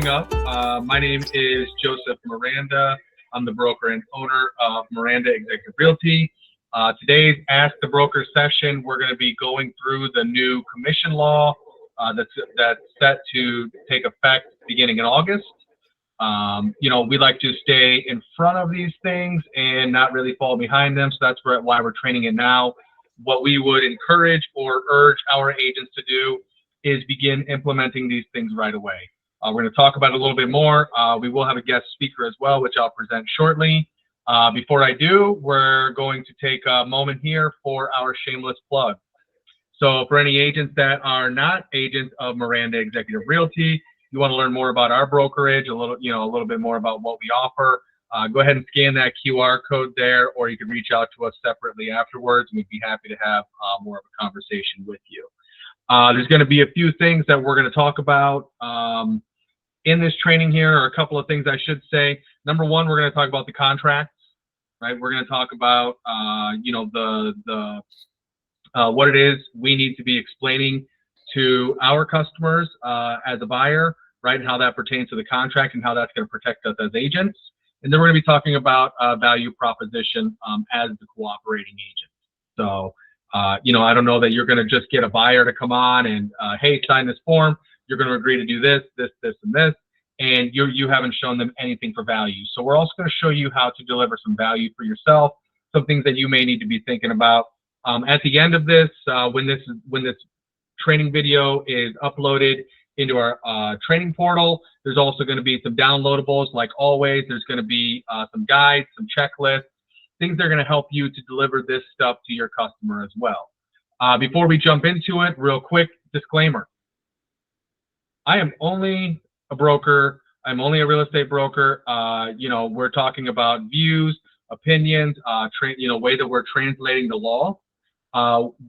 up. My name is Joseph Miranda. I'm the broker and owner of Miranda Executive Realty. Today's Ask the Broker session, we're going to be going through the new commission law that's set to take effect beginning in August. We like to stay in front of these things and not really fall behind them. So that's why we're training it now. What we would encourage or urge our agents to do is begin implementing these things right away. We're going to talk about it a little bit more. We will have a guest speaker as well, which I'll present shortly. Before I do, we're going to take a moment here for our shameless plug. So for any agents that are not agents of Miranda Executive Realty, you want to learn more about our brokerage, a little bit more about what we offer, go ahead and scan that QR code there, or you can reach out to us separately afterwards, and we'd be happy to have more of a conversation with you. There's going to be a few things that we're going to talk about in this training here, or a couple of things I should say. Number one, we're going to talk about the contracts, right? We're going to talk about, what it is we need to be explaining to our customers as a buyer, right? And how that pertains to the contract and how that's going to protect us as agents. And then we're going to be talking about value proposition as the cooperating agent. So, I don't know that you're going to just get a buyer to come on and, hey, sign this form. You're going to agree to do this, this, this, and this. And you haven't shown them anything for value. So we're also going to show you how to deliver some value for yourself, some things that you may need to be thinking about. At the end of this, when this training video is uploaded into our training portal, there's also going to be some downloadables. Like always, there's going to be some guides, some checklists, things that are going to help you to deliver this stuff to your customer as well. Before we jump into it, real quick disclaimer. I am only a broker. I'm only a real estate broker. We're talking about views, opinions, way that we're translating the law.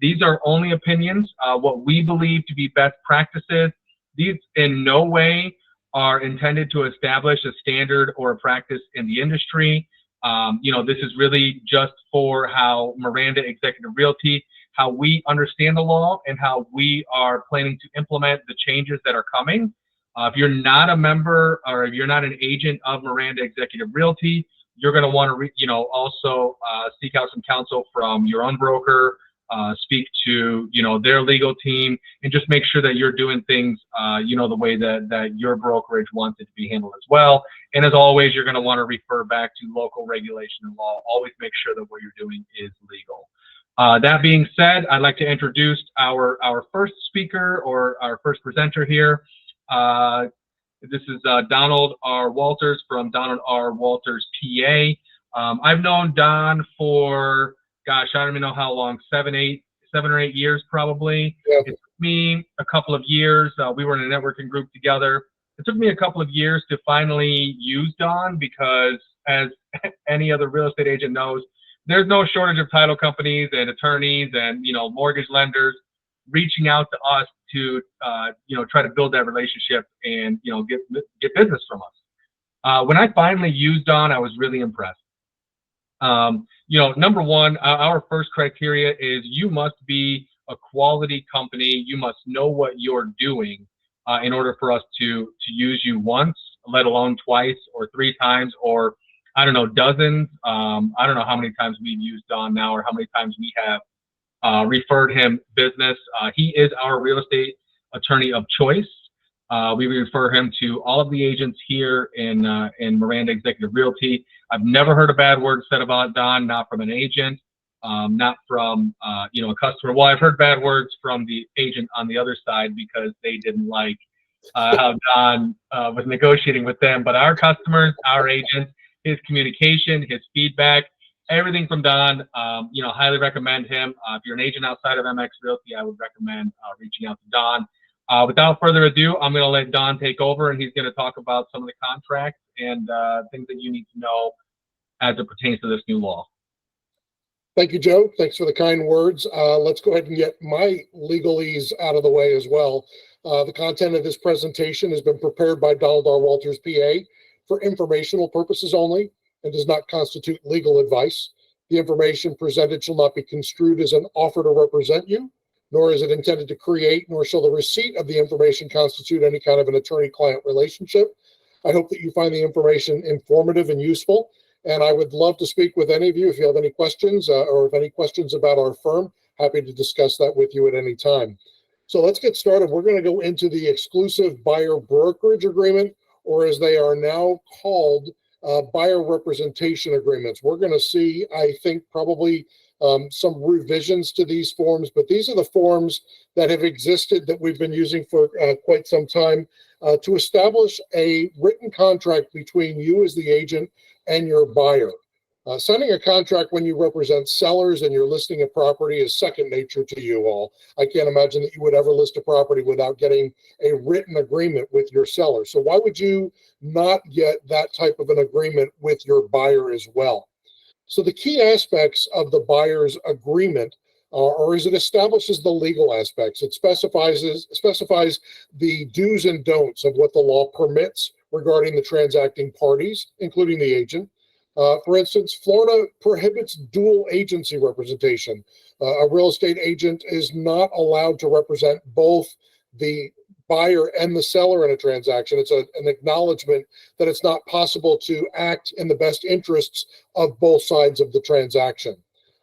These are only opinions, what we believe to be best practices. These in no way are intended to establish a standard or a practice in the industry. This is really just for how Miranda Executive Realty, how we understand the law and how we are planning to implement the changes that are coming. If you're not a member or if you're not an agent of Miranda Executive Realty, you're going to want to, also seek out some counsel from your own broker, speak to, their legal team, and just make sure that you're doing things, the way that your brokerage wants it to be handled as well. And as always, you're going to want to refer back to local regulation and law. Always make sure that what you're doing is legal. That being said, I'd like to introduce our first speaker or our first presenter here. This is Donald R. Walters from Donald R. Walters, PA. I've known Don for, gosh, I don't even know how long, 7 or 8 years probably. Yep. It took me a couple of years. We were in a networking group together. It took me a couple of years to finally use Don because, as any other real estate agent knows, there's no shortage of title companies and attorneys and, mortgage lenders reaching out to us to, try to build that relationship and, get business from us. When I finally used Don, I was really impressed. Number one, our first criteria is you must be a quality company. You must know what you're doing in order for us to use you once, let alone twice or 3 times, or I don't know, dozens. I don't know how many times we've used Don now or how many times we have referred him business. He is our real estate attorney of choice. We refer him to all of the agents here in Miranda Executive Realty. I've never heard a bad word said about Don, not from an agent, not from a customer. Well, I've heard bad words from the agent on the other side because they didn't like how Don was negotiating with them. But our customers, our agents, his communication, his feedback, everything from Don, highly recommend him. If you're an agent outside of MX Realty, I would recommend reaching out to Don. Without further ado, I'm going to let Don take over, and he's going to talk about some of the contracts and things that you need to know as it pertains to this new law. Thank you, Joe. Thanks for the kind words. Let's go ahead and get my legalese out of the way as well. The content of this presentation has been prepared by Donald R. Walters, PA, for informational purposes only and does not constitute legal advice. The information presented shall not be construed as an offer to represent you, nor is it intended to create, nor shall the receipt of the information constitute any kind of an attorney-client relationship. I hope that you find the information informative and useful. And I would love to speak with any of you if you have any questions or if any questions about our firm. Happy to discuss that with you at any time. So let's get started. We're going to go into the exclusive buyer brokerage agreement, or as they are now called, buyer representation agreements. We're going to see, I think, probably some revisions to these forms, but these are the forms that have existed that we've been using for quite some time to establish a written contract between you as the agent and your buyer. Signing a contract when you represent sellers and you're listing a property is second nature to you all. I can't imagine that you would ever list a property without getting a written agreement with your seller. So why would you not get that type of an agreement with your buyer as well? So the key aspects of the buyer's agreement or as it establishes the legal aspects. It specifies the do's and don'ts of what the law permits regarding the transacting parties, including the agent. For instance, Florida prohibits dual agency representation. A real estate agent is not allowed to represent both the buyer and the seller in a transaction. It's an acknowledgement that it's not possible to act in the best interests of both sides of the transaction.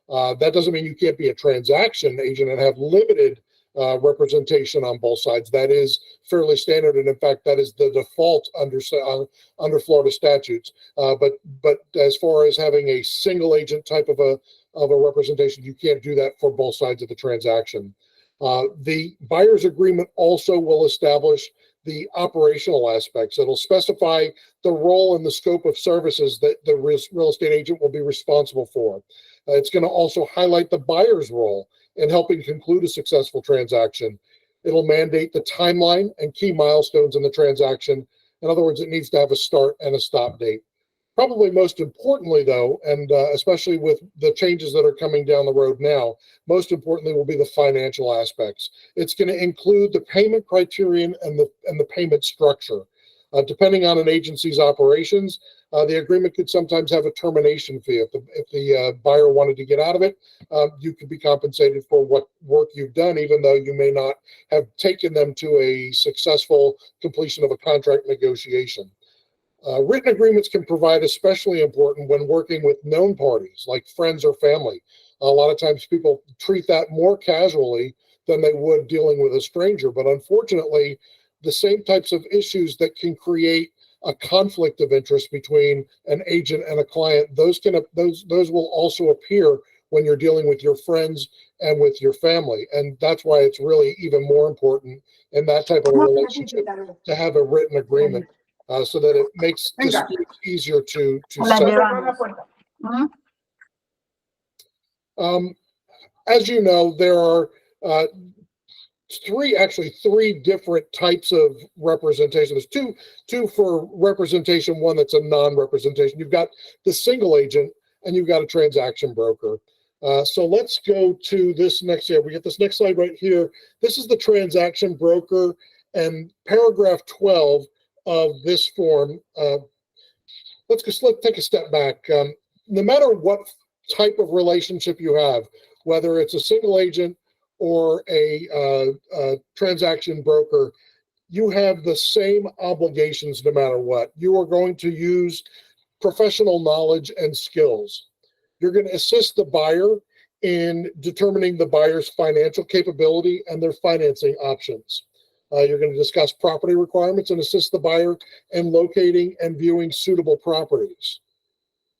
That doesn't mean you can't be a transaction agent and have limited representation on both sides. That is fairly standard, and in fact, that is the default under Florida statutes. But as far as having a single agent type of a representation, you can't do that for both sides of the transaction. The buyer's agreement also will establish the operational aspects. It'll specify the role and the scope of services that the real estate agent will be responsible for. It's going to also highlight the buyer's role in helping conclude a successful transaction. It'll mandate the timeline and key milestones in the transaction. In other words, it needs to have a start and a stop date. Probably most importantly, though, and especially with the changes that are coming down the road now, most importantly will be the financial aspects. It's going to include the payment criterion and the payment structure. Depending on an agency's operations, the agreement could sometimes have a termination fee. If the buyer wanted to get out of it, you could be compensated for what work you've done, even though you may not have taken them to a successful completion of a contract negotiation. Written agreements can provide especially important when working with known parties like friends or family. A lot of times people treat that more casually than they would dealing with a stranger, but unfortunately, the same types of issues that can create a conflict of interest between an agent and a client, those will also appear when you're dealing with your friends and with your family. And that's why it's really even more important in that type of a relationship to have a written agreement so that it makes disputes easier to settle. As you know, there are three different types of representation. There's two for representation, one that's a non-representation. You've got the single agent and you've got a transaction broker. So let's go to this next here. We get this next slide right here. This is the transaction broker, and paragraph 12 of this form. Let's take a step back. No matter what type of relationship you have, whether it's a single agent or a transaction broker, you have the same obligations no matter what. You are going to use professional knowledge and skills. You're going to assist the buyer in determining the buyer's financial capability and their financing options. You're going to discuss property requirements and assist the buyer in locating and viewing suitable properties.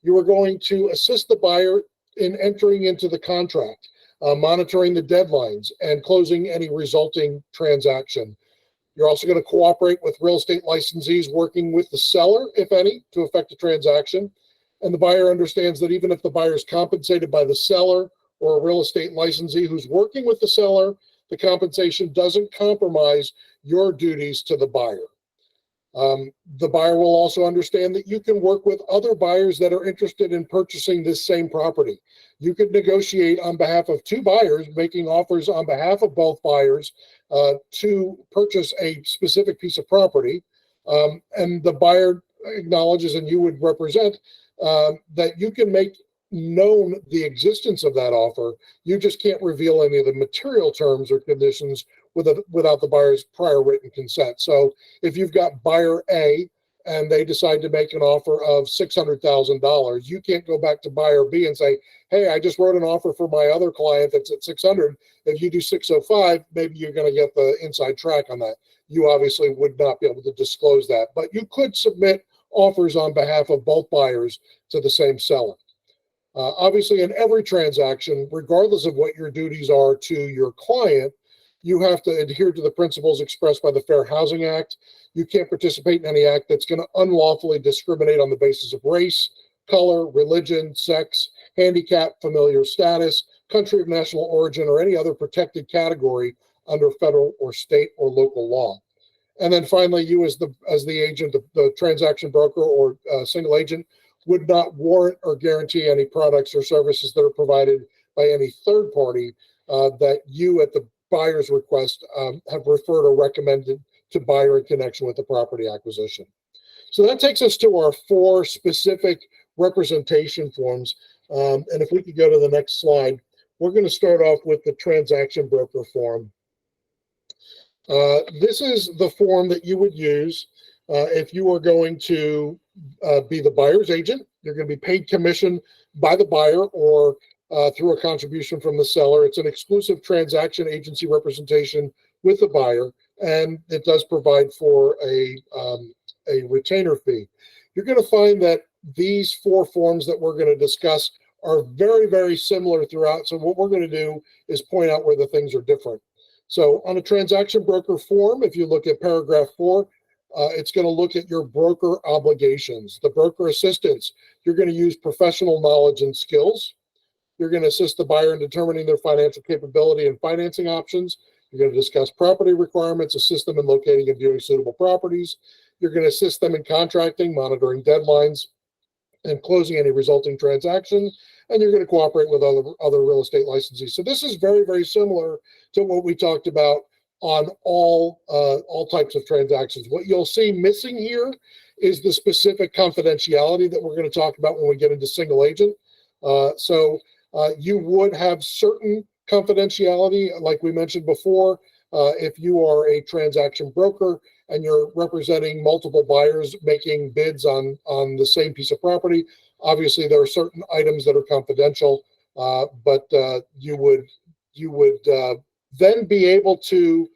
You are going to assist the buyer in entering into the contract, monitoring the deadlines, and closing any resulting transaction. You're also going to cooperate with real estate licensees working with the seller, if any, to effect a transaction. And the buyer understands that even if the buyer is compensated by the seller or a real estate licensee who's working with the seller, the compensation doesn't compromise your duties to the buyer. The buyer will also understand that you can work with other buyers that are interested in purchasing this same property. You could negotiate on behalf of two buyers, making offers on behalf of both buyers to purchase a specific piece of property. And the buyer acknowledges, and you would represent, that you can make known the existence of that offer. You just can't reveal any of the material terms or conditions without the buyer's prior written consent. So if you've got buyer A and they decide to make an offer of $600,000. You can't go back to buyer B and say, hey, I just wrote an offer for my other client that's at 600. If you do 605, maybe you're going to get the inside track on that. You obviously would not be able to disclose that, but you could submit offers on behalf of both buyers to the same seller. Obviously, in every transaction, regardless of what your duties are to your client, you have to adhere to the principles expressed by the Fair Housing Act. You can't participate in any act that's going to unlawfully discriminate on the basis of race, color, religion, sex, handicap, familial status, country of national origin, or any other protected category under federal or state or local law. And then finally, you as the agent, the transaction broker or single agent, would not warrant or guarantee any products or services that are provided by any third party that you at the buyer's request have referred or recommended to buyer in connection with the property acquisition. So that takes us to our 4 specific representation forms. And if we could go to the next slide, we're going to start off with the transaction broker form. This is the form that you would use if you are going to be the buyer's agent. You're going to be paid commission by the buyer or through a contribution from the seller. It's an exclusive transaction agency representation with the buyer, and it does provide for a retainer fee. You're going to find that these 4 forms that we're going to discuss are very, very similar throughout. So what we're going to do is point out where the things are different. So on a transaction broker form, if you look at paragraph 4, it's going to look at your broker obligations. The broker assistance, you're going to use professional knowledge and skills. You're going to assist the buyer in determining their financial capability and financing options. You're going to discuss property requirements, assist them in locating and viewing suitable properties. You're going to assist them in contracting, monitoring deadlines, and closing any resulting transaction. And you're going to cooperate with other real estate licensees. So this is very, very similar to what we talked about on all types of transactions. What you'll see missing here is the specific confidentiality that we're going to talk about when we get into single agent. You would have certain confidentiality, like we mentioned before, if you are a transaction broker and you're representing multiple buyers making bids on the same piece of property. Obviously, there are certain items that are confidential, but you would then be able to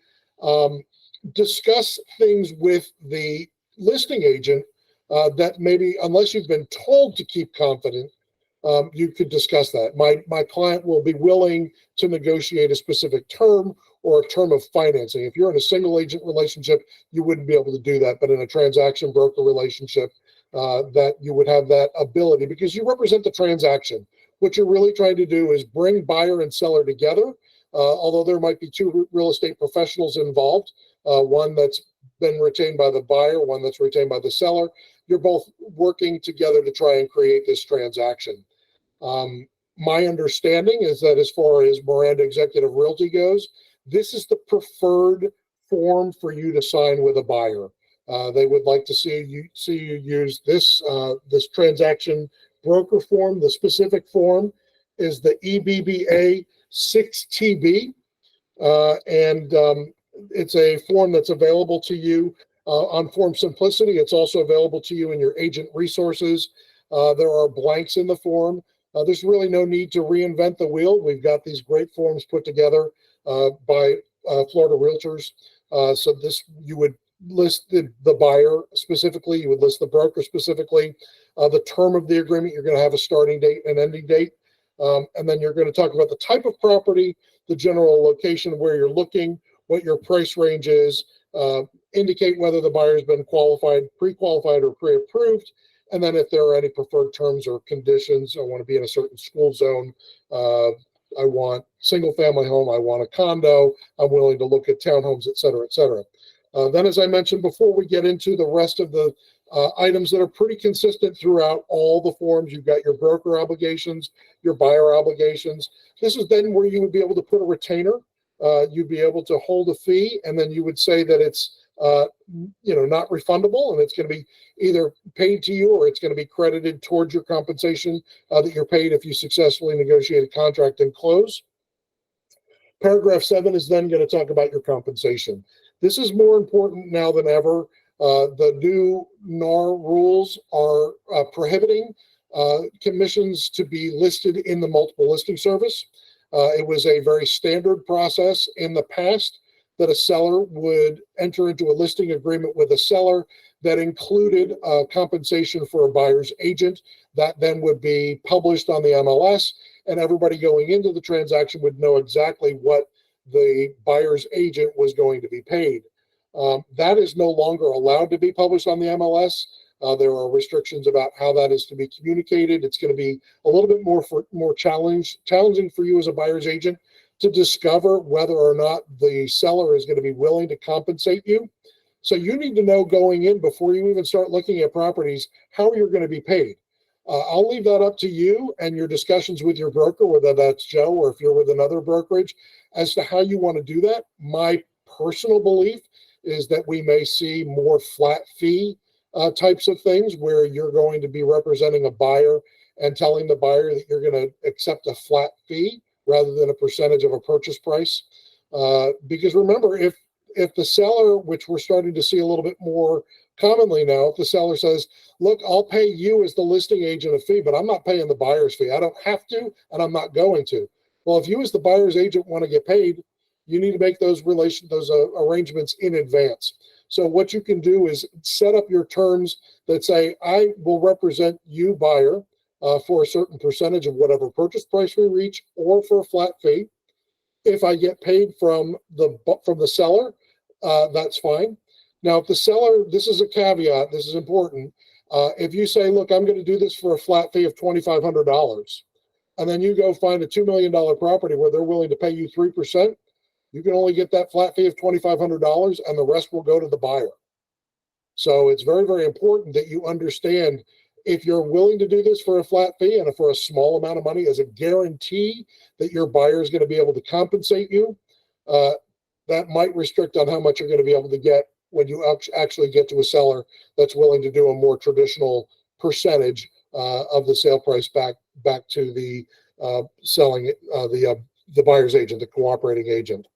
discuss things with the listing agent that maybe, unless you've been told to keep confident, you could discuss that. My client will be willing to negotiate a specific term or a term of financing. If you're in a single agent relationship, you wouldn't be able to do that. But in a transaction broker relationship, that you would have that ability because you represent the transaction. What you're really trying to do is bring buyer and seller together. Although there might be 2 real estate professionals involved, one that's been retained by the buyer, one that's retained by the seller. You're both working together to try and create this transaction. My understanding is that as far as Miranda Executive Realty goes, this is the preferred form for you to sign with a buyer. They would like to see you use this transaction broker form. The specific form is the EBBA 6TB, and it's a form that's available to you on Form Simplicity. It's also available to you in your agent resources. There are blanks in the form. There's really no need to reinvent the wheel. We've got these great forms put together by Florida Realtors. So this, you would list the buyer specifically, you would list the broker specifically, the term of the agreement, you're going to have a starting date and ending date. And then you're going to talk about the type of property, the general location where you're looking, what your price range is, indicate whether the buyer's been qualified, pre-qualified, or pre-approved, and then if there are any preferred terms or conditions. I want to be in a certain school zone. I want single family home. I want a condo. I'm willing to look at townhomes, et cetera, et cetera. Then, as I mentioned before, we get into the rest of the items that are pretty consistent throughout all the forms. You've got your broker obligations, your buyer obligations. This is then where you would be able to put a retainer. You'd be able to hold a fee, and then you would say that it's not refundable, and it's going to be either paid to you or it's going to be credited towards your compensation that you're paid if you successfully negotiate a contract and close. Paragraph 7 is then going to talk about your compensation. This is more important now than ever. The new NAR rules are prohibiting commissions to be listed in the multiple listing service. It was a very standard process in the past that a seller would enter into a listing agreement with a seller that included compensation for a buyer's agent that then would be published on the MLS, and everybody going into the transaction would know exactly what the buyer's agent was going to be paid. That is no longer allowed to be published on the MLS. There are restrictions about how that is to be communicated. It's going to be a little bit more challenging for you as a buyer's agent to discover whether or not the seller is going to be willing to compensate you. So you need to know going in, before you even start looking at properties, how you're going to be paid. I'll leave that up to you and your discussions with your broker, whether that's Joe or if you're with another brokerage, as to how you want to do that. My personal belief is that we may see more flat fee types of things, where you're going to be representing a buyer and telling the buyer that you're going to accept a flat fee rather than a percentage of a purchase price. Because remember, if the seller, which we're starting to see a little bit more commonly now, if the seller says, look, I'll pay you as the listing agent a fee, but I'm not paying the buyer's fee. I don't have to, and I'm not going to. Well, if you as the buyer's agent want to get paid, you need to make those arrangements in advance. So what you can do is set up your terms that say, I will represent you, buyer, for a certain percentage of whatever purchase price we reach, or for a flat fee. If I get paid from the seller, that's fine. Now, if the seller, this is a caveat, this is important. If you say, look, I'm going to do this for a flat fee of $2,500, and then you go find a $2 million property where they're willing to pay you 3%, you can only get that flat fee of $2,500, and the rest will go to the buyer. So it's very, very important that you understand, if you're willing to do this for a flat fee and for a small amount of money as a guarantee that your buyer is going to be able to compensate you, that might restrict on how much you're going to be able to get when you actually get to a seller that's willing to do a more traditional percentage of the sale price back to the the buyer's agent, the cooperating agent.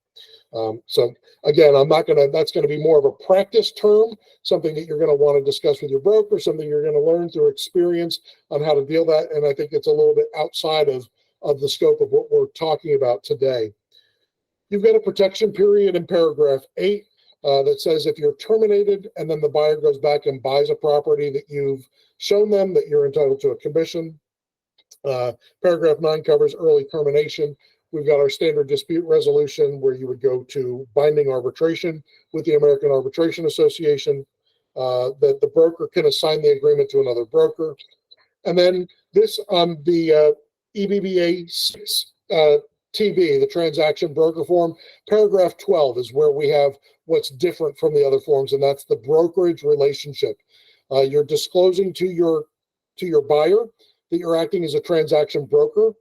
So again, that's going to be more of a practice term, something that you're going to want to discuss with your broker, something you're going to learn through experience on how to deal that. And I think it's a little bit outside of the scope of what we're talking about today. You've got a protection period in paragraph 8 that says if you're terminated and then the buyer goes back and buys a property that you've shown them, that you're entitled to a commission. Paragraph 9 covers early termination. We've got our standard dispute resolution, where you would go to binding arbitration with the American Arbitration Association, that the broker can assign the agreement to another broker. And then this on the EBBA 6 TB, the transaction broker form, paragraph 12 is where we have what's different from the other forms, and that's the brokerage relationship. You're disclosing to your buyer that you're acting as a transaction broker.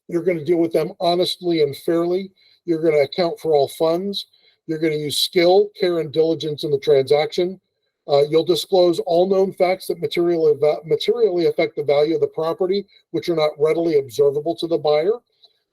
You're going to deal with them honestly and fairly. You're going to account for all funds. You're going to use skill, care, and diligence in the transaction. You'll disclose all known facts that materially affect the value of the property, which are not readily observable to the buyer.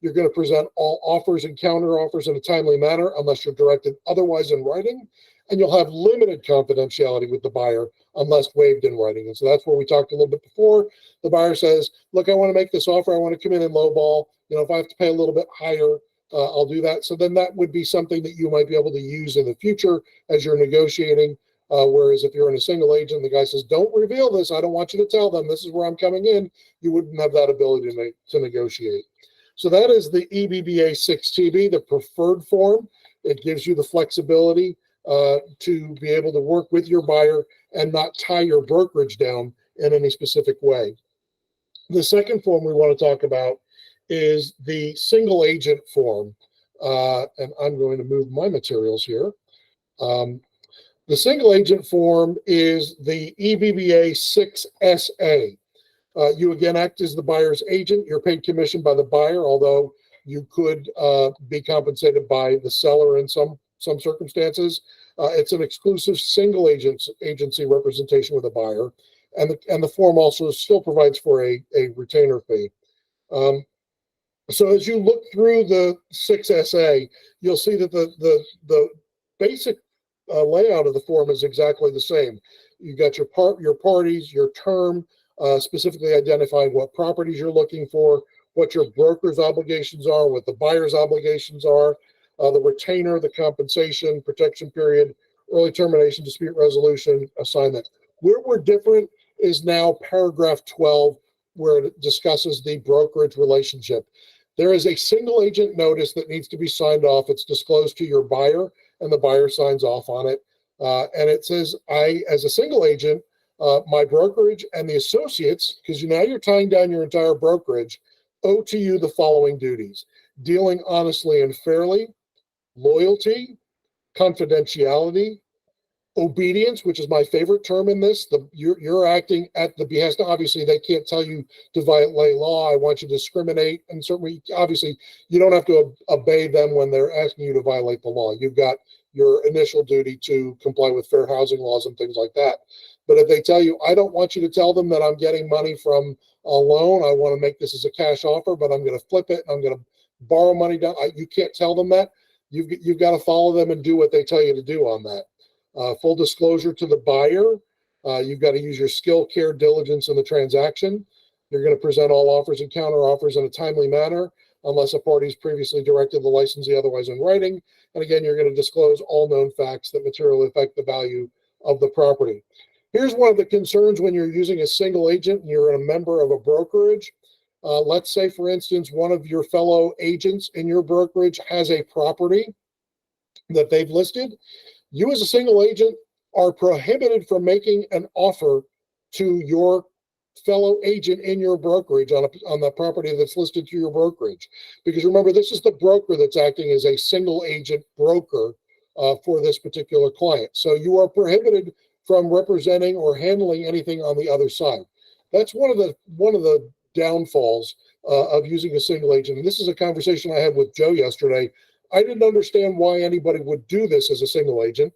You're going to present all offers and counter offers in a timely manner unless you're directed otherwise in writing. And you'll have limited confidentiality with the buyer unless waived in writing. And so that's where we talked a little bit before. The buyer says, look, I want to make this offer. I want to come in and lowball. If I have to pay a little bit higher, I'll do that. So then that would be something that you might be able to use in the future as you're negotiating. Whereas if you're in a single agent, the guy says, don't reveal this. I don't want you to tell them this is where I'm coming in. You wouldn't have that ability to negotiate. So that is the EBBA 6TB, the preferred form. It gives you the flexibility to be able to work with your buyer and not tie your brokerage down in any specific way. The second form we want to talk about is the single agent form. And I'm going to move my materials here. The single agent form is the EBBA 6SA. You again act as the buyer's agent. You're paid commission by the buyer, although you could be compensated by the seller in some circumstances. It's an exclusive single agency representation with a buyer, and the form also still provides for a retainer fee. So as you look through the 6SA, you'll see that the basic layout of the form is exactly the same. You got your parties, your term, specifically identifying what properties you're looking for, what your broker's obligations are, what the buyer's obligations are, the retainer, the compensation, protection period, early termination, dispute resolution, assignment. Where we're different is now paragraph 12, where it discusses the brokerage relationship. There is a single agent notice that needs to be signed off. It's disclosed to your buyer, and the buyer signs off on it. And it says, I, as a single agent, my brokerage and the associates, because now you're tying down your entire brokerage, owe to you the following duties: dealing honestly and fairly, loyalty, confidentiality, obedience, which is my favorite term in this. You're acting at the behest. Obviously, they can't tell you to violate law. I want you to discriminate, and certainly, obviously, you don't have to obey them when they're asking you to violate the law. You've got your initial duty to comply with fair housing laws and things like that. But if they tell you, I don't want you to tell them that I'm getting money from a loan, I want to make this as a cash offer, but I'm going to flip it and I'm going to borrow money down. You can't tell them that. You've got to follow them and do what they tell you to do on that. Full disclosure to the buyer. You've got to use your skill, care, diligence in the transaction. You're going to present all offers and counter offers in a timely manner, unless a party's previously directed the licensee otherwise in writing. And again, you're going to disclose all known facts that materially affect the value of the property. Here's one of the concerns when you're using a single agent and you're a member of a brokerage. Let's say, for instance, one of your fellow agents in your brokerage has a property that they've listed. You as a single agent are prohibited from making an offer to your fellow agent in your brokerage on the property that's listed to your brokerage. Because remember, this is the broker that's acting as a single agent broker for this particular client. So you are prohibited from representing or handling anything on the other side. That's one of the downfalls of using a single agent. And this is a conversation I had with Joe yesterday. I didn't understand why anybody would do this as a single agent.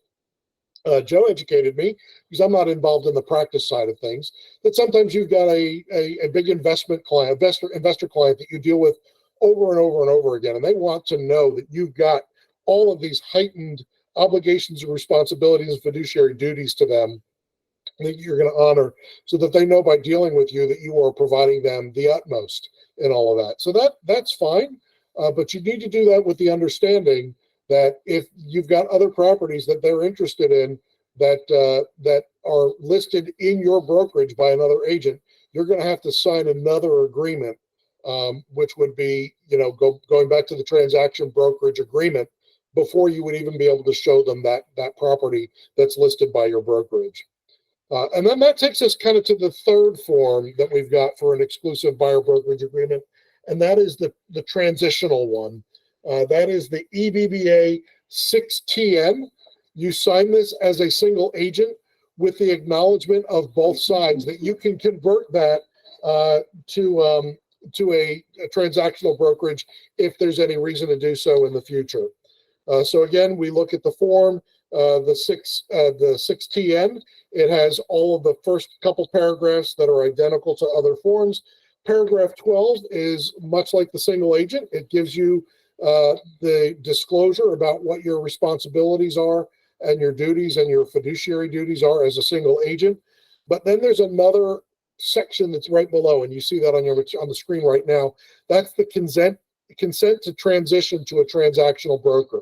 Joe educated me, because I'm not involved in the practice side of things, that sometimes you've got a big investment client, investor client that you deal with over and over and over again. And they want to know that you've got all of these heightened obligations and responsibilities and fiduciary duties to them that you're going to honor, so that they know by dealing with you that you are providing them the utmost in all of that. So that's fine. But you need to do that with the understanding that if you've got other properties that they're interested in that are listed in your brokerage by another agent, you're going to have to sign another agreement, which would be, going back to the transaction brokerage agreement, before you would even be able to show them that property that's listed by your brokerage. And then that takes us kind of to the third form that we've got for an exclusive buyer brokerage agreement, and that is the transitional one. That is the EBBA 6TN. You sign this as a single agent with the acknowledgement of both sides that you can convert that to a transactional brokerage if there's any reason to do so in the future. So again, we look at the form, the 6TN. It has all of the first couple paragraphs that are identical to other forms. Paragraph 12 is much like the single agent. It gives you the disclosure about what your responsibilities are and your duties and your fiduciary duties are as a single agent. But then there's another section that's right below, and you see that on the screen right now. That's the consent to transition to a transactional broker.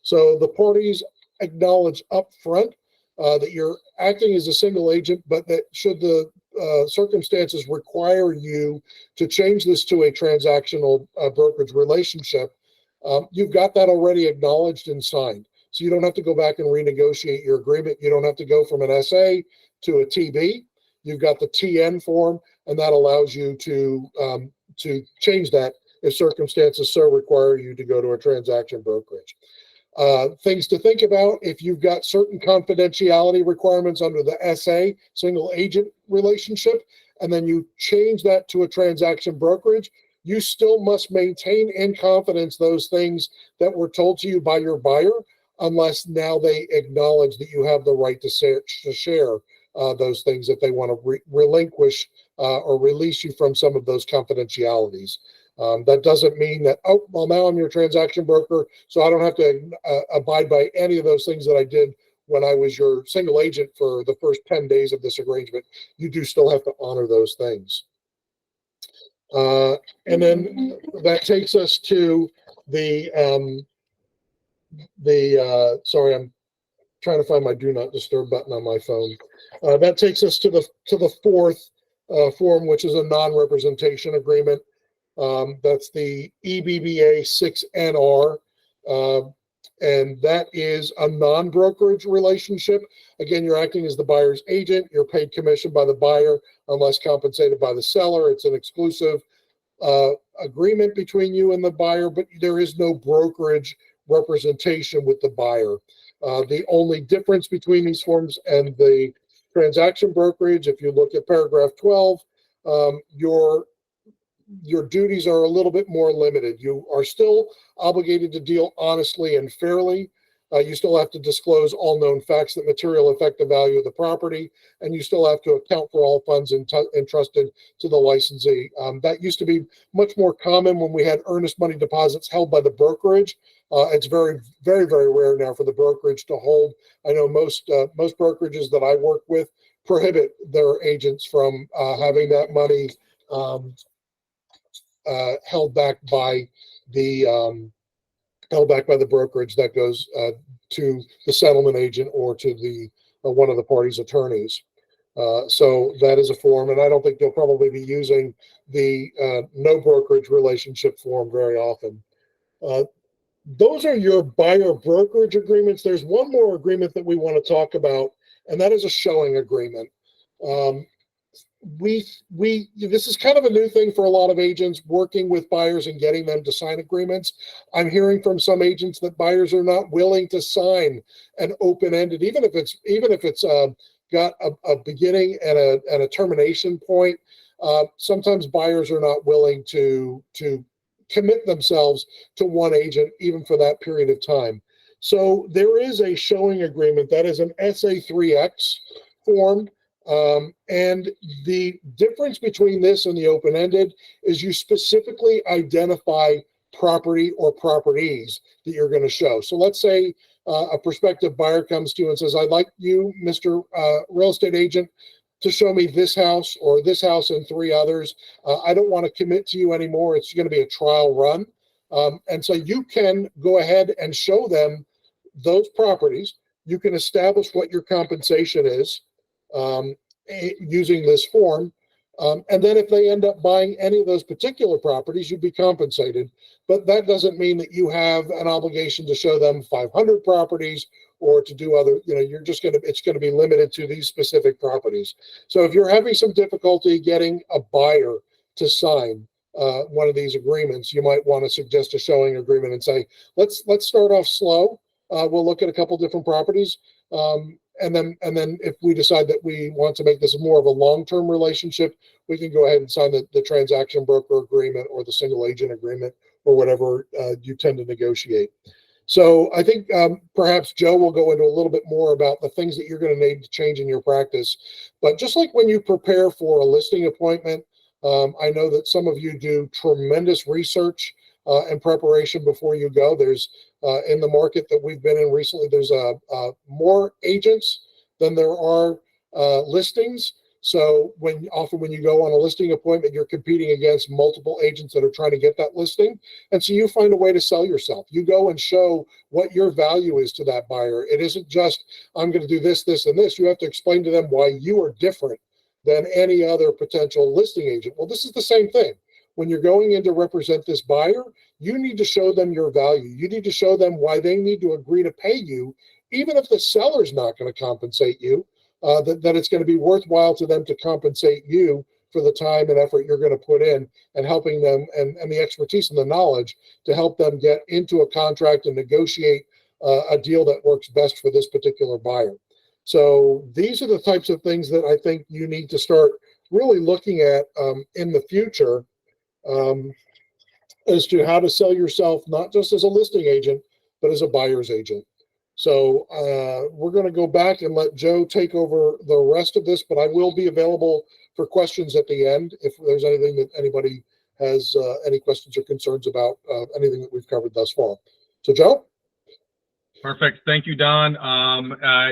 So the parties acknowledge up front that you're acting as a single agent, but that should the circumstances require you to change this to a transactional brokerage relationship, you've got that already acknowledged and signed. So you don't have to go back and renegotiate your agreement. You don't have to go from an SA to a TB. You've got the TN form, and that allows you to change that if circumstances so require you to go to a transaction brokerage. Things to think about: if you've got certain confidentiality requirements under the SA, single agent relationship, and then you change that to a transaction brokerage, you still must maintain in confidence those things that were told to you by your buyer, unless now they acknowledge that you have the right to share those things if they want to relinquish or release you from some of those confidentialities. That doesn't mean that, oh, well, now I'm your transaction broker, so I don't have to abide by any of those things that I did when I was your single agent for the first 10 days of this arrangement, you do still have to honor those things. And then that takes us to sorry, I'm trying to find my do not disturb button on my phone. That takes us to the fourth form, which is a non-representation agreement. That's the EBBA 6NR, and that is a non-brokerage relationship. Again, you're acting as the buyer's agent. You're paid commission by the buyer unless compensated by the seller. It's an exclusive agreement between you and the buyer, but there is no brokerage representation with the buyer. The only difference between these forms and the transaction brokerage, if you look at paragraph 12, your duties are a little bit more limited. You are still obligated to deal honestly and fairly. You still have to disclose all known facts that materially affect the value of the property, and you still have to account for all funds entrusted to the licensee. That used to be much more common when we had earnest money deposits held by the brokerage. It's very, very, very rare now for the brokerage to hold. I know most brokerages that I work with prohibit their agents from having that money held back by the brokerage that goes to the settlement agent or to the one of the party's attorneys. So that is a form, and I don't think they'll probably be using the no brokerage relationship form very often. Those are your buyer brokerage agreements. There's one more agreement that we want to talk about, and that is a showing agreement. This is kind of a new thing for a lot of agents, working with buyers and getting them to sign agreements. I'm hearing from some agents that buyers are not willing to sign an open-ended, even if it's got a beginning and a termination point. Sometimes buyers are not willing to commit themselves to one agent even for that period of time. So there is a showing agreement that is an SA3X form. And the difference between this and the open-ended is you specifically identify property or properties that you're going to show. So let's say a prospective buyer comes to you and says, I'd like you, Mr. Real estate agent, to show me this house or this house and 3 others. I don't want to commit to you anymore. It's going to be a trial run. And so you can go ahead and show them those properties. You can establish what your compensation is using this form. And then if they end up buying any of those particular properties, you'd be compensated. But that doesn't mean that you have an obligation to show them 500 properties or to do other, it's going to be limited to these specific properties. So if you're having some difficulty getting a buyer to sign one of these agreements, you might want to suggest a showing agreement and say, let's start off slow. We'll look at a couple different properties. And then if we decide that we want to make this more of a long-term relationship, we can go ahead and sign the transaction broker agreement or the single agent agreement or whatever you tend to negotiate. So I think perhaps Joe will go into a little bit more about the things that you're going to need to change in your practice. But just like when you prepare for a listing appointment, I know that some of you do tremendous research and preparation before you go. There's in the market that we've been in recently, there's more agents than there are listings. So often when you go on a listing appointment, you're competing against multiple agents that are trying to get that listing. And so you find a way to sell yourself. You go and show what your value is to that buyer. It isn't just, I'm going to do this, this, and this. You have to explain to them why you are different than any other potential listing agent. Well, this is the same thing. When you're going in to represent this buyer, you need to show them your value. You need to show them why they need to agree to pay you, even if the seller's not going to compensate you, that it's going to be worthwhile to them to compensate you for the time and effort you're going to put in and helping them and the expertise and the knowledge to help them get into a contract and negotiate a deal that works best for this particular buyer. So these are the types of things that I think you need to start really looking at in the future as to how to sell yourself, not just as a listing agent, but as a buyer's agent. So we're going to go back and let Joe take over the rest of this, but I will be available for questions at the end if there's anything that anybody has any questions or concerns about anything that we've covered thus far. So Joe? Perfect. Thank you, Don.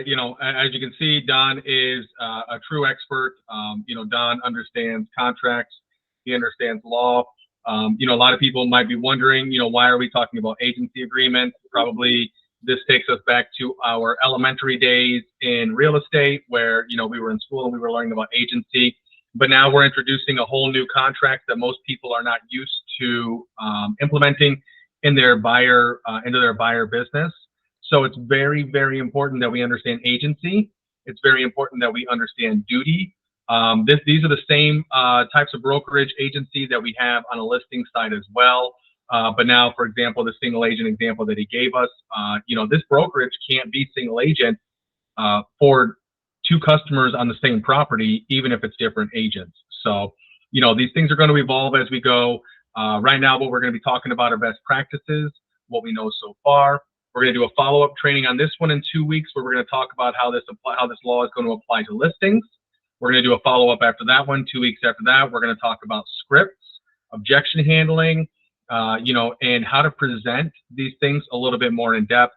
You know, as you can see, Don is a true expert. You know, Don understands contracts. He understands law. You know, a lot of people might be wondering, you know, why are we talking about agency agreements? Probably this takes us back to our elementary days in real estate where, you know, we were in school and we were learning about agency. But now we're introducing a whole new contract that most people are not used to implementing in their buyer into their buyer business. So it's very, very important that we understand agency. It's very important that we understand duty. These are the same types of brokerage agency that we have on a listing side as well. But now, for example, the single agent example that he gave us, you know, this brokerage can't be single agent for two customers on the same property, even if it's different agents. So, you know, these things are going to evolve as we go. Right now, what we're going to be talking about are best practices, what we know so far. We're going to do a follow-up training on this one in 2 weeks where we're going to talk about how this law is going to apply to listings. We're going to do a follow-up after that one, 2 weeks after that. We're going to talk about scripts, objection handling, you know, and how to present these things a little bit more in depth.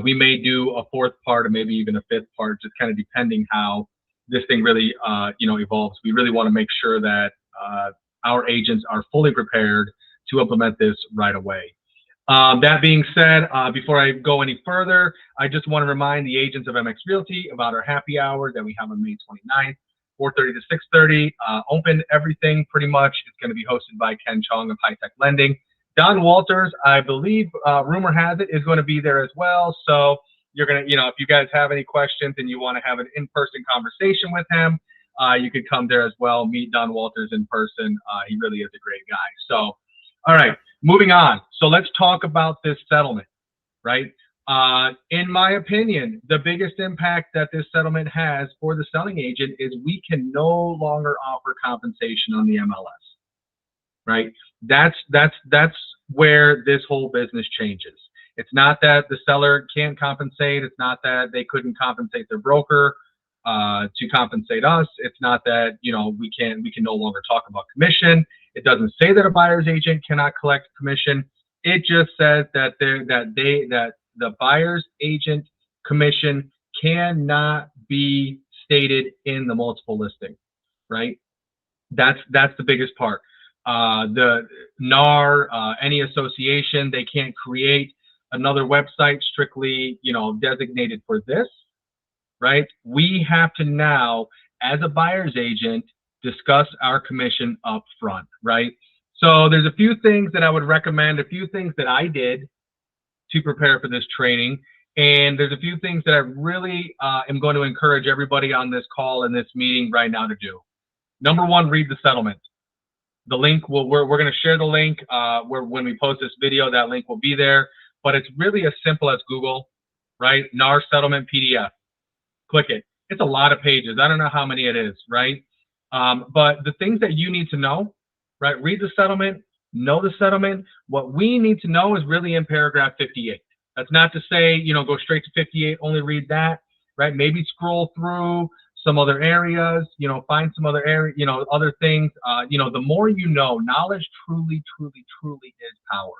We may do a fourth part or maybe even a fifth part, just kind of depending how this thing really, you know, evolves. We really want to make sure that our agents are fully prepared to implement this right away. That being said, before I go any further, I just want to remind the agents of MX Realty about our happy hour that we have on May 29th, 4:30 to 6:30. Open everything pretty much. It's going to be hosted by Ken Chong of High Tech Lending. Don Walters, I believe, rumor has it, is going to be there as well. So you're going to, you know, if you guys have any questions and you want to have an in-person conversation with him, you could come there as well, meet Don Walters in person. He really is a great guy. So, all right. Moving on. So let's talk about this settlement, right? In my opinion, the biggest impact that this settlement has for the selling agent is we can no longer offer compensation on the MLS, right? That's where this whole business changes. It's not that the seller can't compensate. It's not that they couldn't compensate their broker to compensate us. It's not that, you know, we can no longer talk about commission. It doesn't say that a buyer's agent cannot collect commission. It just says that the buyer's agent commission cannot be stated in the multiple listing, right? That's the biggest part. The NAR, any association, they can't create another website strictly, you know, designated for this, right? We have to now, as a buyer's agent, discuss our commission up front, right? So there's a few things that I would recommend, a few things that I did to prepare for this training. And there's a few things that I really am going to encourage everybody on this call and this meeting right now to do. Number one, read the settlement. The link we're going to share the link when we post this video, that link will be there. But it's really as simple as Google, right? NAR Settlement PDF. Click it. It's a lot of pages. I don't know how many it is, right? But the things that you need to know, right? Read the settlement, know the settlement. What we need to know is really in paragraph 58. That's not to say, you know, go straight to 58, only read that, right? Maybe scroll through some other areas, you know, find some other area, you know, other things. You know, the more you know, knowledge truly, truly, truly is power.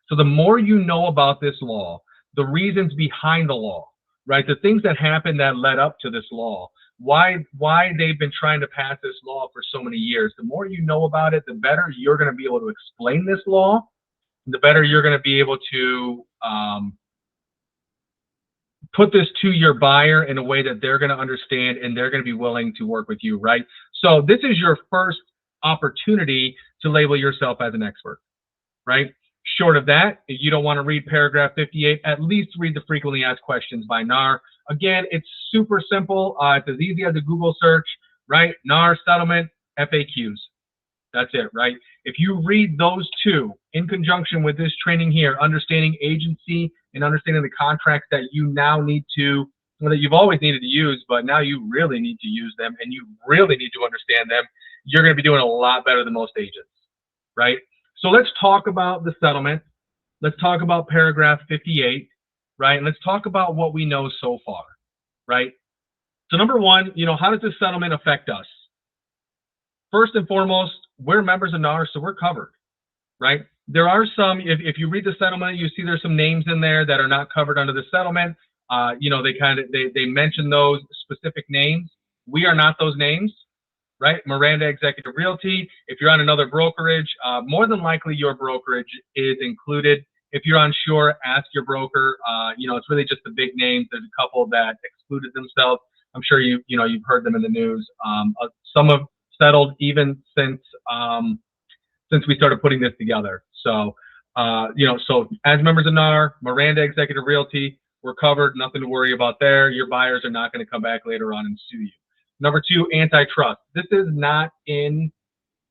So the more you know about this law, the reasons behind the law, right? The things that happened that led up to this law, why they've been trying to pass this law for so many years. The more you know about it, the better you're going to be able to explain this law, the better you're going to be able to put this to your buyer in a way that they're going to understand and they're going to be willing to work with you, right? So this is your first opportunity to label yourself as an expert, right? Short of that, if you don't want to read paragraph 58, at least read the frequently asked questions by NAR. Again, it's super simple. It's as easy as a Google search, right? NAR Settlement, FAQs. That's it, right? If you read those two in conjunction with this training here, understanding agency and understanding the contracts that you now need to, well, that you've always needed to use, but now you really need to use them and you really need to understand them, you're going to be doing a lot better than most agents, right? So let's talk about the settlement. Let's talk about paragraph 58, right? And let's talk about what we know so far, right? So number one, you know, how does this settlement affect us? First and foremost, we're members of NAR, so we're covered, right? There are some, if you read the settlement, you see there's some names in there that are not covered under the settlement. They mention those specific names. We are not those names, right? Miranda Executive Realty. If you're on another brokerage, more than likely your brokerage is included. If you're unsure, ask your broker. It's really just the big names. There's a couple that excluded themselves. I'm sure you've heard them in the news. Some have settled even since we started putting this together. So, so as members of NAR, Miranda Executive Realty, we're covered. Nothing to worry about there. Your buyers are not going to come back later on and sue you. Number two, antitrust. This is not in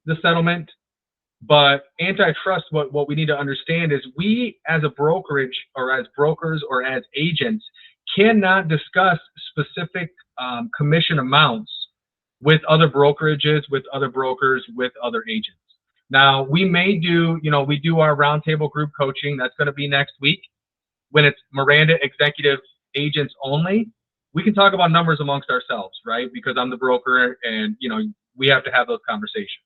the settlement, but antitrust, what we need to understand is we as a brokerage or as brokers or as agents cannot discuss specific commission amounts with other brokerages, with other brokers, with other agents. Now, we may do, we do our roundtable group coaching. That's going to be next week when it's Miranda Executive Agents only. We can talk about numbers amongst ourselves, right? Because I'm the broker and, we have to have those conversations.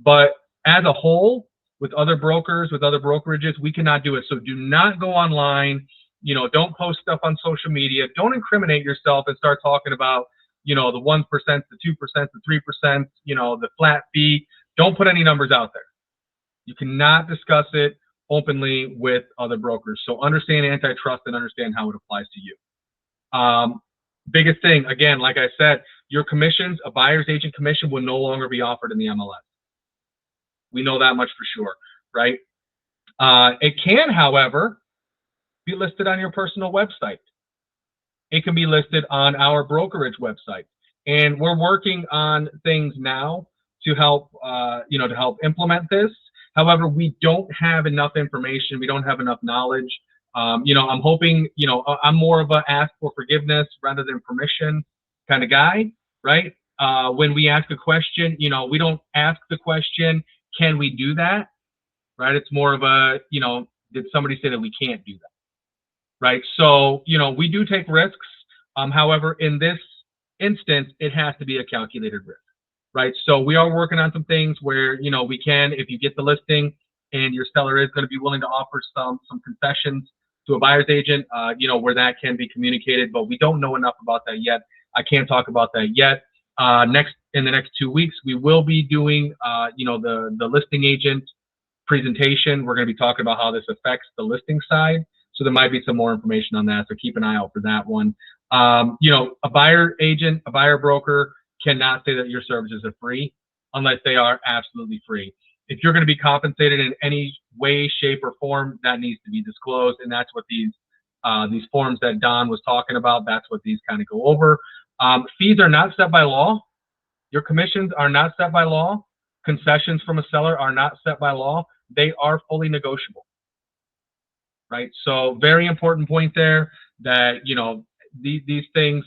But as a whole, with other brokers, with other brokerages, we cannot do it. So do not go online. Don't post stuff on social media. Don't incriminate yourself and start talking about, the 1%, the 2%, the 3%, the flat fee. Don't put any numbers out there. You cannot discuss it openly with other brokers. So understand antitrust and understand how it applies to you. Biggest thing, again, like I said, your commissions, a buyer's agent commission will no longer be offered in the MLS. We know that much for sure, right? It can, however, be listed on your personal website. It can be listed on our brokerage website. And we're working on things now to help, to help implement this. However, we don't have enough information. We don't have enough knowledge. I'm hoping, I'm more of a ask for forgiveness rather than permission kind of guy, right? When we ask a question, we don't ask the question, can we do that? Right? It's more of a, did somebody say that we can't do that? Right? So, we do take risks. However, in this instance, it has to be a calculated risk. Right. So we are working on some things where, we can, if you get the listing and your seller is going to be willing to offer some concessions to a buyer's agent, where that can be communicated, but we don't know enough about that yet. I can't talk about that yet. In the next 2 weeks, we will be doing, the listing agent presentation. We're going to be talking about how this affects the listing side. So there might be some more information on that. So keep an eye out for that one. A buyer agent, a buyer broker cannot say that your services are free unless they are absolutely free. If you're going to be compensated in any way, shape, or form, that needs to be disclosed. And that's what these forms that Don was talking about, that's what these kind of go over. Fees are not set by law. Your commissions are not set by law. Concessions from a seller are not set by law. They are fully negotiable. Right? So very important point there that, these things,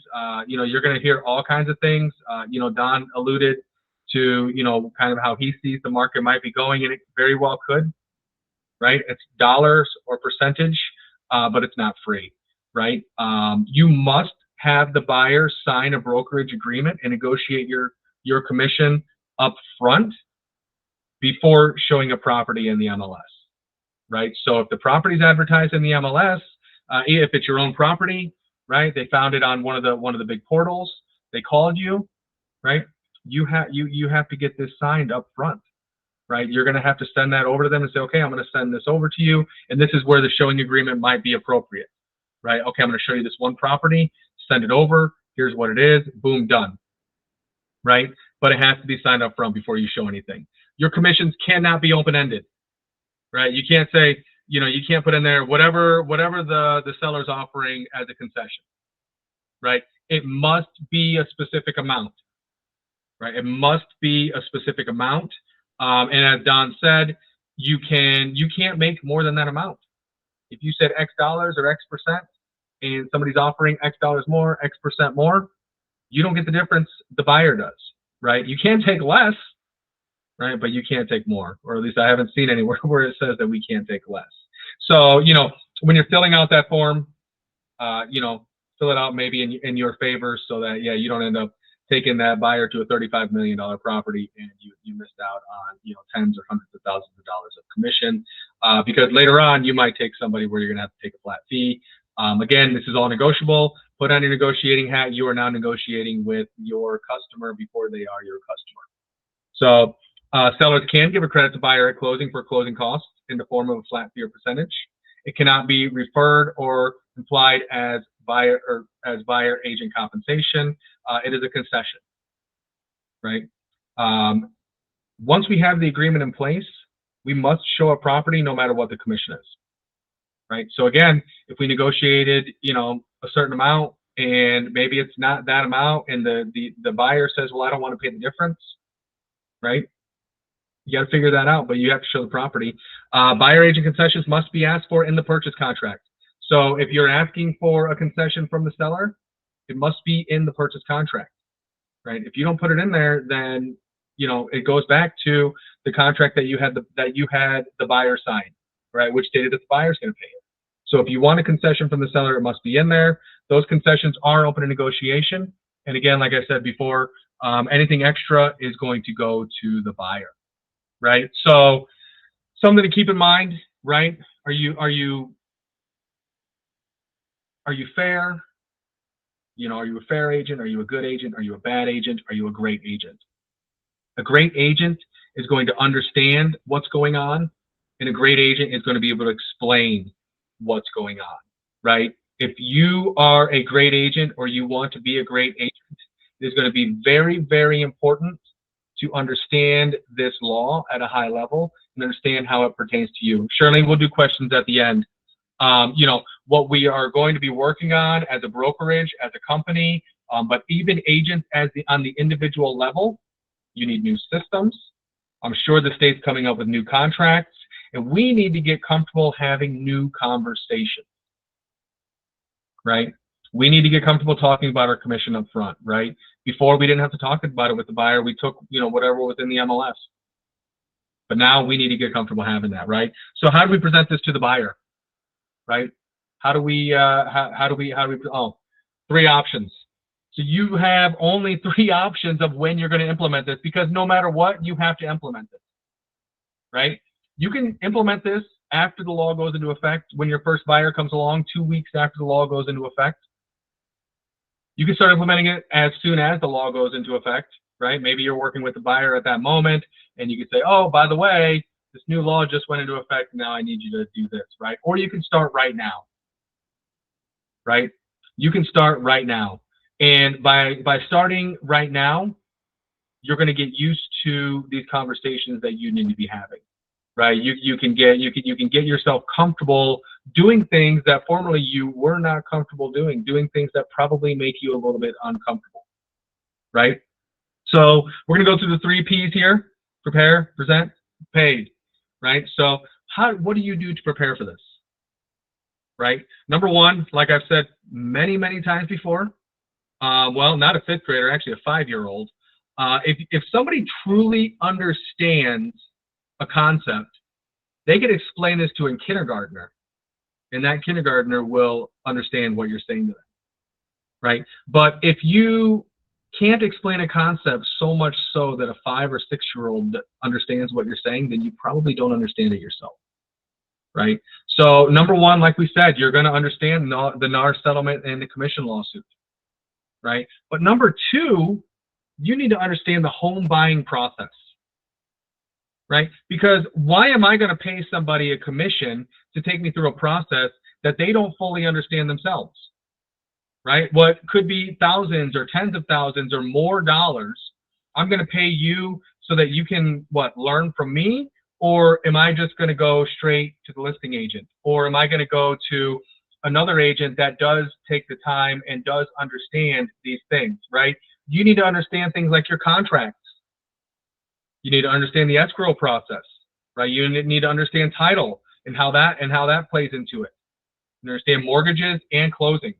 you're going to hear all kinds of things. Don alluded to, kind of how he sees the market might be going, and it very well could, right? It's dollars or percentage, but it's not free, right? You must have the buyer sign a brokerage agreement and negotiate your commission up front before showing a property in the MLS, right? So if the property is advertised in the MLS, if it's your own property, right? They found it on one of the big portals. They called you, right? You have to get this signed up front, right? You're going to have to send that over to them and say, okay, I'm going to send this over to you, and this is where the showing agreement might be appropriate, right? Okay, I'm going to show you this one property. Send it over. Here's what it is. Boom, done, right? But it has to be signed up front before you show anything. Your commissions cannot be open-ended, right? You can't say, you can't put in there whatever the seller's offering as a concession, right? It must be a specific amount, right? It must be a specific amount. And as Don said, you can't make more than that amount. If you said X dollars or X percent and somebody's offering X dollars more, X percent more, you don't get the difference. The buyer does, right? You can take less, right? But you can't take more, or at least I haven't seen anywhere where it says that we can't take less. So, when you're filling out that form, fill it out maybe in your favor so that, you don't end up taking that buyer to a $35 million property and you missed out on, tens or hundreds of thousands of dollars of commission. because later on you might take somebody where you're going to have to take a flat fee. Again, this is all negotiable. Put on your negotiating hat. You are now negotiating with your customer before they are your customer. So sellers can give a credit to buyer at closing for closing costs in the form of a flat fee or percentage. It cannot be referred or implied as buyer agent compensation. It is a concession, right? Once we have the agreement in place, we must show a property no matter what the commission is, right? So again, if we negotiated, a certain amount and maybe it's not that amount, and the buyer says, well, I don't want to pay the difference, right? You got to figure that out, but you have to show the property. Buyer agent concessions must be asked for in the purchase contract. So if you're asking for a concession from the seller, it must be in the purchase contract, right? If you don't put it in there, then it goes back to the contract that you had the buyer sign, right, which stated that the buyer's going to pay it. So if you want a concession from the seller, it must be in there. Those concessions are open to negotiation. And again, like I said before, anything extra is going to go to the buyer, right? So something to keep in mind, right? Are you fair? Are you a fair agent? Are you a good agent? Are you a bad agent? Are you a great agent? A great agent is going to understand what's going on, and a great agent is going to be able to explain what's going on, right? If you are a great agent or you want to be a great agent, it is going to be very, very important to understand this law at a high level and understand how it pertains to you. Shirley, we'll do questions at the end. What we are going to be working on as a brokerage, as a company, but even agents on the individual level, you need new systems. I'm sure the state's coming up with new contracts, and we need to get comfortable having new conversations, right? We need to get comfortable talking about our commission up front, right? Before, we didn't have to talk about it with the buyer. We took, whatever was in the MLS. But now we need to get comfortable having that, right? So how do we present this to the buyer, right? Three options. So you have only 3 options of when you're going to implement this, because no matter what, you have to implement this, right? You can implement this after the law goes into effect. When your first buyer comes along, 2 weeks after the law goes into effect. You can start implementing it as soon as the law goes into effect, right? Maybe you're working with the buyer at that moment, and you can say, oh, by the way, this new law just went into effect. Now I need you to do this, right? Or you can start right now, right? You can start right now. And by starting right now, you're going to get used to these conversations that you need to be having, right? You can get yourself comfortable doing things that formerly you were not comfortable doing things that probably make you a little bit uncomfortable, right? So we're going to go through the 3 P's here: prepare, present, paid, right? So what do you do to prepare for this, right? Number 1, like I've said many, many times before, well, not a 5th grader, actually a 5-year-old. If somebody truly understands a concept, they can explain this to a kindergartner, and that kindergartner will understand what you're saying to them, right? But if you can't explain a concept so much so that a 5 or 6-year-old understands what you're saying, then you probably don't understand it yourself, right? So number 1, like we said, you're going to understand the NAR settlement and the commission lawsuit, right? But number 2, you need to understand the home buying process, right? Because why am I going to pay somebody a commission to take me through a process that they don't fully understand themselves, right? What could be thousands or tens of thousands or more dollars, I'm going to pay you so that you can, learn from me? Or am I just going to go straight to the listing agent? Or am I going to go to another agent that does take the time and does understand these things, right? You need to understand things like your contracts. You need to understand the escrow process, right? You need to understand title and how that plays into it. You understand mortgages and closings,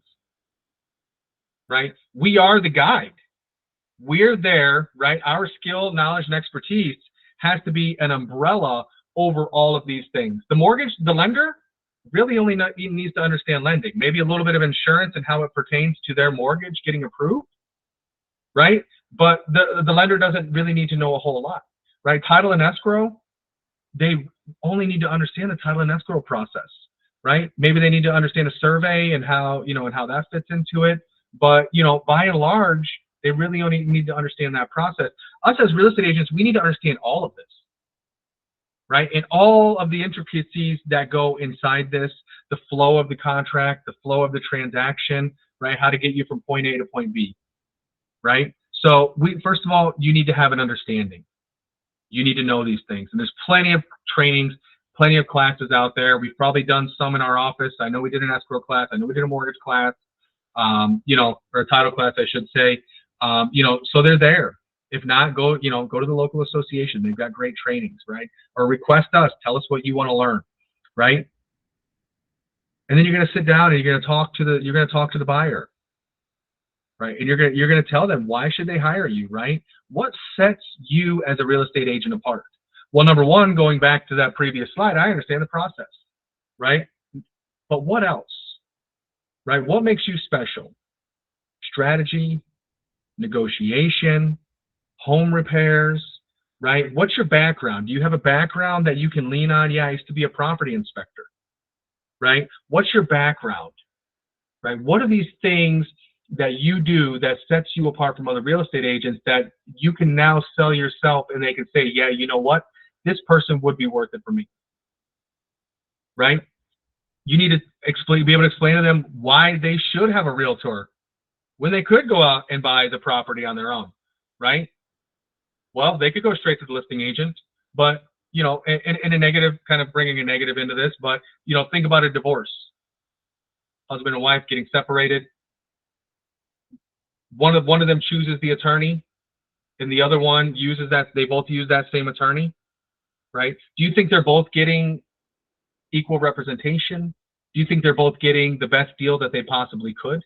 right? We are the guide. We're there, right? Our skill, knowledge, and expertise has to be an umbrella over all of these things. The lender really only needs to understand lending, maybe a little bit of insurance and how it pertains to their mortgage getting approved, right? But the lender doesn't really need to know a whole lot, right? Title and escrow, they only need to understand the title and escrow process, right? Maybe they need to understand a survey and how, and how that fits into it. But, by and large, they really only need to understand that process. Us as real estate agents, we need to understand all of this, right? And all of the intricacies that go inside this, the flow of the contract, the flow of the transaction, right? How to get you from point A to point B, right? So first of all, you need to have an understanding. You need to know these things. And there's plenty of trainings, plenty of classes out there. We've probably done some in our office. I know we did an escrow class. I know we did a mortgage class, or a title class, I should say. So they're there. If not, go to the local association. They've got great trainings, right? Or request us. Tell us what you want to learn, right? And then you're going to sit down and you're going to talk to the buyer, right? And you're going to tell them, why should they hire you, right? What sets you as a real estate agent apart? Well, number one, going back to that previous slide, I understand the process, right? But what else, right? What makes you special? Strategy, negotiation, home repairs, right? What's your background? Do you have a background that you can lean on? Yeah, I used to be a property inspector, right? What's your background, right? What are these things that you do that sets you apart from other real estate agents that you can now sell yourself and they can say, yeah, you know what? This person would be worth it for me, right? You need to be able to explain to them why they should have a realtor when they could go out and buy the property on their own, right? Well, they could go straight to the listing agent, but, in a negative, kind of bringing a negative into this, but, think about a divorce. Husband and wife getting separated. One of them chooses the attorney, and the other one they both use that same attorney, right? Do you think they're both getting equal representation? Do you think they're both getting the best deal that they possibly could?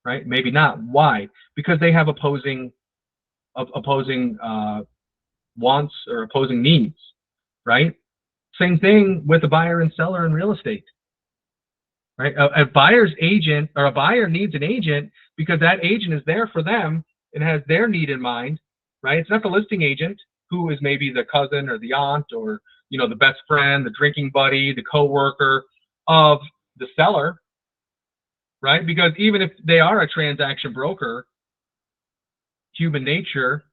Right? Maybe not. Why? Because they have opposing wants or opposing needs, right? Same thing with a buyer and seller in real estate, right? A buyer's agent or a buyer needs an agent because that agent is there for them and has their need in mind, right? It's not the listing agent who is maybe the cousin or the aunt or, the best friend, the drinking buddy, the coworker of the seller, right? Because even if they are a transaction broker, human nature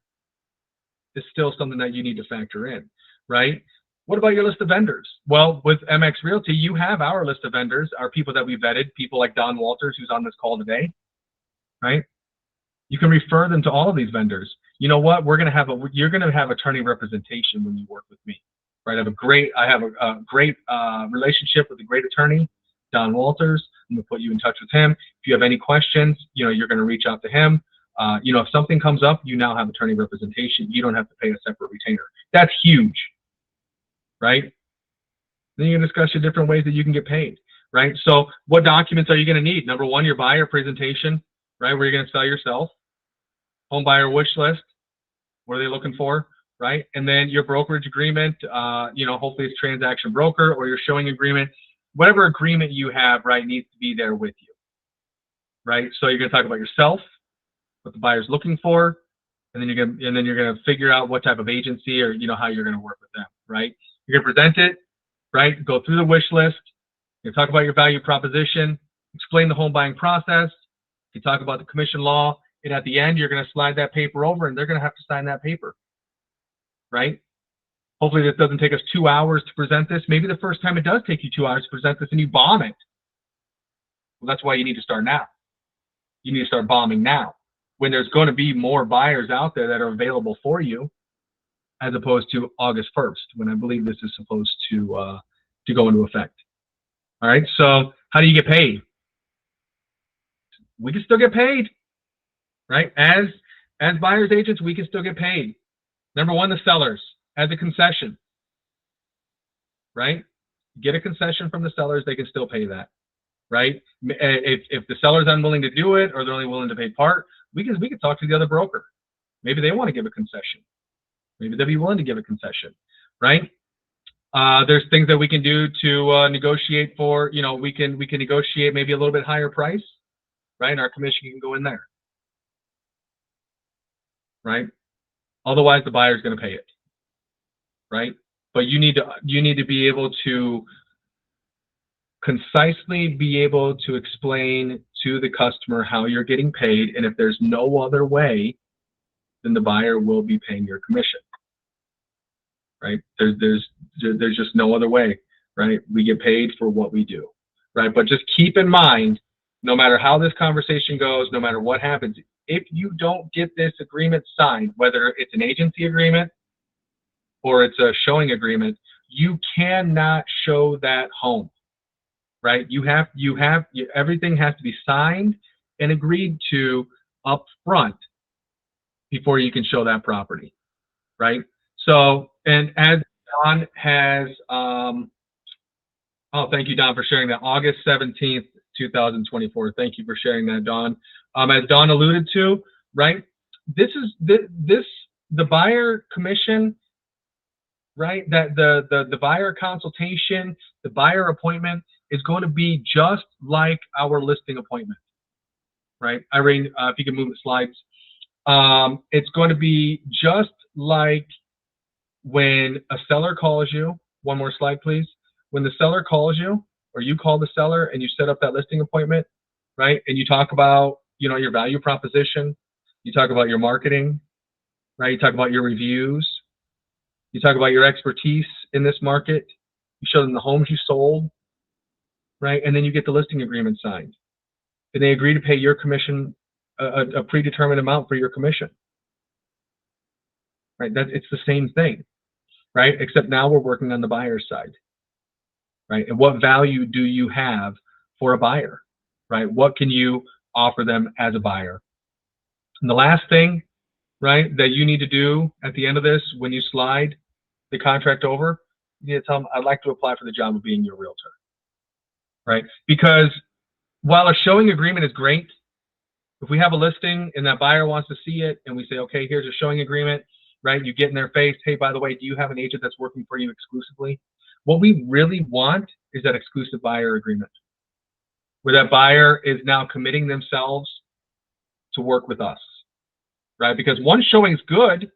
is still something that you need to factor in, right? What about your list of vendors? Well, with MX Realty, you have our list of vendors, our people that we vetted, people like Don Walters, who's on this call today, right? You can refer them to all of these vendors. You know what? You're going to have attorney representation when you work with me, right? I have a great relationship with a great attorney, Don Walters. I'm going to put you in touch with him. If you have any questions, you're going to reach out to him. If something comes up, you now have attorney representation. You don't have to pay a separate retainer. That's huge, right? Then you can discuss your different ways that you can get paid, right? So what documents are you going to need? Number one, your buyer presentation, right? Where you're going to sell yourself. Home buyer wish list. What are they looking for, right? And then your brokerage agreement, hopefully it's transaction broker or your showing agreement. Whatever agreement you have, right, needs to be there with you, right? So you're going to talk about yourself, what the buyer's looking for, and then you're going to figure out what type of agency or how you're going to work with them, right? You're going to present it, right? Go through the wish list. You talk about your value proposition, explain the home buying process. You talk about the commission law, and at the end, you're going to slide that paper over, and they're going to have to sign that paper, right? Hopefully, this doesn't take us 2 hours to present this. Maybe the first time it does take you 2 hours to present this, and you bomb it. Well, that's why you need to start now. You need to start bombing now, when there's going to be more buyers out there that are available for you, as opposed to August 1st, when I believe this is supposed to go into effect. All right. So how do you get paid? We can still get paid, right? As buyers agents, we can still get paid. Number one, the sellers as a concession, right? Get a concession from the sellers, they can still pay that, right? If the seller's unwilling to do it or they're only willing to pay part, we can talk to the other broker. Maybe they want to give a concession. Maybe they'll be willing to give a concession, right? There's things that we can do to negotiate for, we can negotiate maybe a little bit higher price, right? And our commission can go in there, right? Otherwise, the buyer's going to pay it, right? but you need to be able to concisely be able to explain to the customer how you're getting paid, and if there's no other way, then the buyer will be paying your commission. Right? There's just no other way. Right? We get paid for what we do. Right? But just keep in mind, no matter how this conversation goes, no matter what happens, if you don't get this agreement signed, whether it's an agency agreement or it's a showing agreement, you cannot show that home. Right? Everything has to be signed and agreed to up front before you can show that property. Right? So, and as Don has, oh, thank you, Don, for sharing that. August 17th, 2024. Thank you for sharing that, Don. As Don alluded to, right? This is the buyer commission, right? That the buyer consultation, the buyer appointment is going to be just like our listing appointment, right? Irene, if you can move the slides. It's going to be just like when a seller calls you. One more slide, please. When the seller calls you, or you call the seller and you set up that listing appointment, right? And you talk about, your value proposition. You talk about your marketing, right? You talk about your reviews. You talk about your expertise in this market. You show them the homes you sold, right? And then you get the listing agreement signed. And they agree to pay your commission, a predetermined amount for your commission, right? It's the same thing, right? Except now we're working on the buyer's side, right? And what value do you have for a buyer, right? What can you offer them as a buyer? And the last thing, right, that you need to do at the end of this, when you slide the contract over, you need to tell them, I'd like to apply for the job of being your realtor, right? Because while a showing agreement is great, if we have a listing and that buyer wants to see it and we say, okay, here's a showing agreement, right? You get in their face, hey, by the way, do you have an agent that's working for you exclusively? What we really want is that exclusive buyer agreement, where that buyer is now committing themselves to work with us, right? Because one showing is good,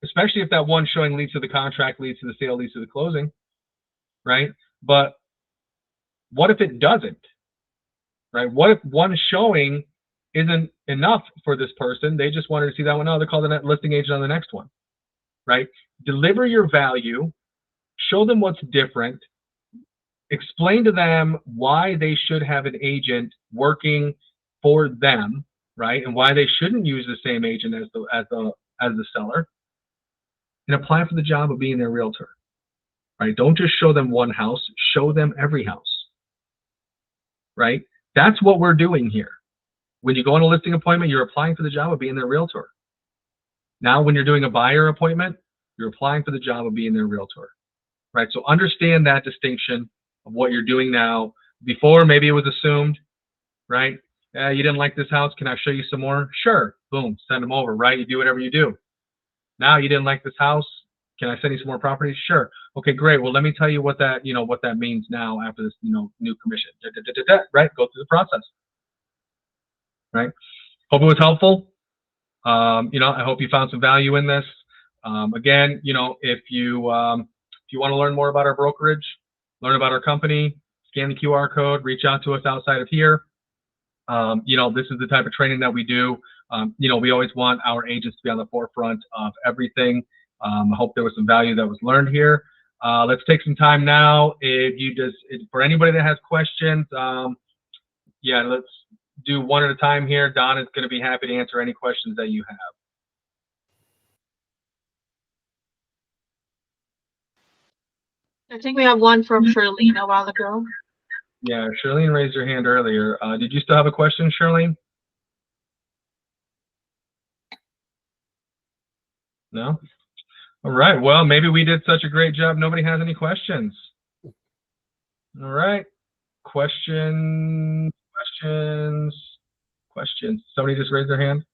especially if that one showing leads to the contract, leads to the sale, leads to the closing, right? But what if it doesn't, right? What if one showing isn't enough for this person? They just wanted to see that one. Oh, they call the listing agent on the next one, right? Deliver your value, show them what's different, explain to them why they should have an agent working for them, right? And why they shouldn't use the same agent as the seller, and apply for the job of being their realtor, right? Don't just show them one house, show them every house, right? That's what we're doing here. When you go on a listing appointment, you're applying for the job of being their realtor. Now, when you're doing a buyer appointment, you're applying for the job of being their realtor, right? So understand that distinction of what you're doing now. Before, maybe it was assumed, right? You didn't like this house. Can I show you some more? Sure. Boom. Send them over, right? You do whatever you do. Now you didn't like this house. Can I send you some more properties? Sure. Okay, great. Well, let me tell you what that means now after this, new commission. Right? Go through the process. Right? Hope it was helpful. I hope you found some value in this. Again, if you want to learn more about our brokerage, learn about our company, scan the QR code, reach out to us outside of here. This is the type of training that we do. We always want our agents to be on the forefront of everything. I hope there was some value that was learned here. Let's take some time now. For anybody that has questions, let's do one at a time here. Don is going to be happy to answer any questions that you have. I think we have one from Shirlene a while ago. Yeah, Shirlene raised her hand earlier. Did you still have a question, Shirlene? No? All right. Well, maybe we did such a great job. Nobody has any questions. All right. Questions. Somebody just raised their hand?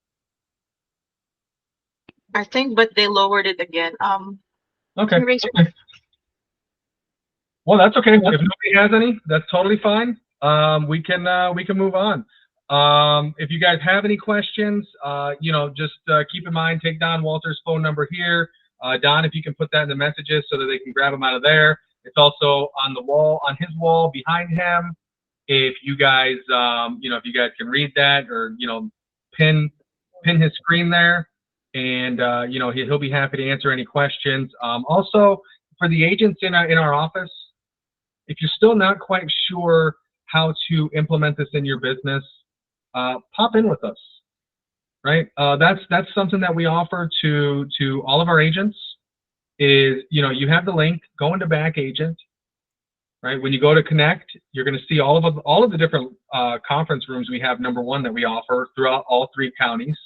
I think, but they lowered it again. Okay. Well, that's okay. If nobody has any, that's totally fine. We can move on. If you guys have any questions, just keep in mind, take Don Walter's phone number here. Don, if you can put that in the messages so that they can grab them out of there. It's also on the wall, on his wall behind him. If you guys, if you guys can read that, or pin his screen there, and he'll be happy to answer any questions. Also, for the agents in our office, if you're still not quite sure how to implement this in your business, pop in with us. Right? That's something that we offer to all of our agents. Is you have the link, go into Back Agent. Right? When you go to connect, you're going to see all of the different conference rooms we have. Number one, that we offer throughout all 3 counties.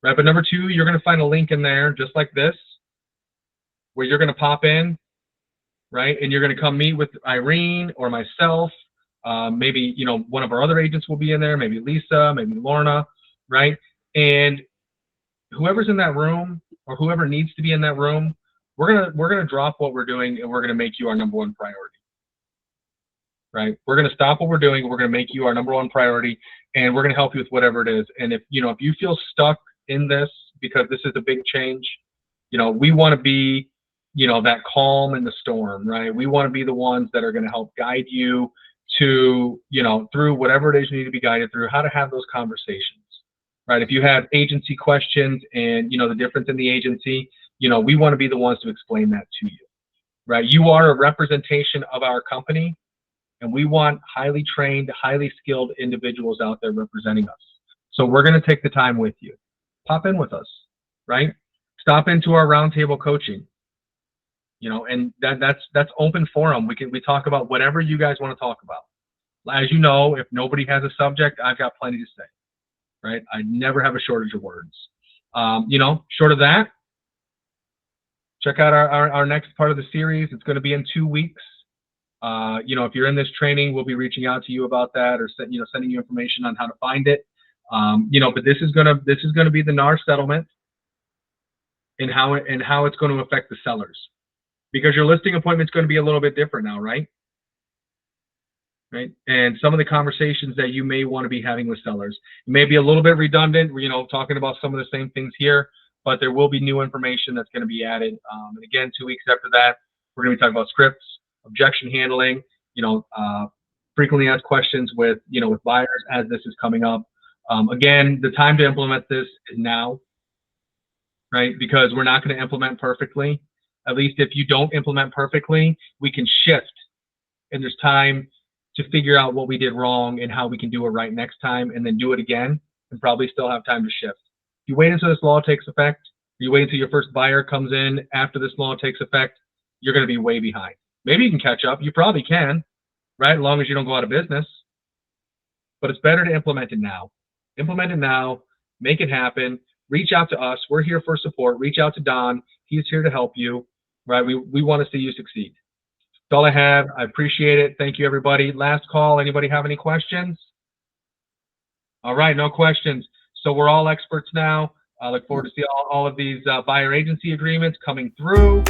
Right? But number 2, you're going to find a link in there just like this, where you're going to pop in. Right? And you're going to come meet with Irene or myself. Maybe one of our other agents will be in there. Maybe Lisa. Maybe Lorna. Right? And whoever's in that room, or whoever needs to be in that room, we're gonna drop what we're doing, and we're gonna make you our number 1 priority. Right? We're gonna stop what we're doing. We're gonna make you our number 1 priority, and we're gonna help you with whatever it is. And if you feel stuck in this because this is a big change, we want to be that calm in the storm. Right? We want to be the ones that are gonna help guide you to through whatever it is you need to be guided through, how to have those conversations. Right? If you have agency questions and the difference in the agency, we want to be the ones to explain that to you. Right? You are a representation of our company, and we want highly trained, highly skilled individuals out there representing us. So we're going to take the time with you. Pop in with us. Right? Stop into our roundtable coaching. And that's open forum. We talk about whatever you guys want to talk about. As you know, if nobody has a subject, I've got plenty to say. Right? I never have a shortage of words. Short of that, check out our next part of the series. It's going to be in 2 weeks. If you're in this training, we'll be reaching out to you about that, or sending you information on how to find it. But this is going to be the NAR settlement, and how it's going to affect the sellers, because your listing appointment is going to be a little bit different now, right? Right? And some of the conversations that you may want to be having with sellers may be a little bit redundant. Talking about some of the same things here, but there will be new information that's going to be added. And again, 2 weeks after that, we're going to be talking about scripts, objection handling, frequently asked questions with buyers as this is coming up. Again, the time to implement this is now, right? Because we're not going to implement perfectly. At least if you don't implement perfectly, we can shift, and there's time to figure out what we did wrong and how we can do it right next time, and then do it again, and probably still have time to shift. If you wait until this law takes effect, you wait until your first buyer comes in after this law takes effect, you're going to be way behind. Maybe you can catch up. You probably can, right? As long as you don't go out of business. But it's better to implement it now. Implement it now. Make it happen. Reach out to us. We're here for support. Reach out to Don. He's here to help you, right? We want to see you succeed. That's all I have. I appreciate it. Thank you, everybody. Last call. Anybody have any questions? All right, no questions. So we're all experts now. I look forward to see all of these buyer agency agreements coming through.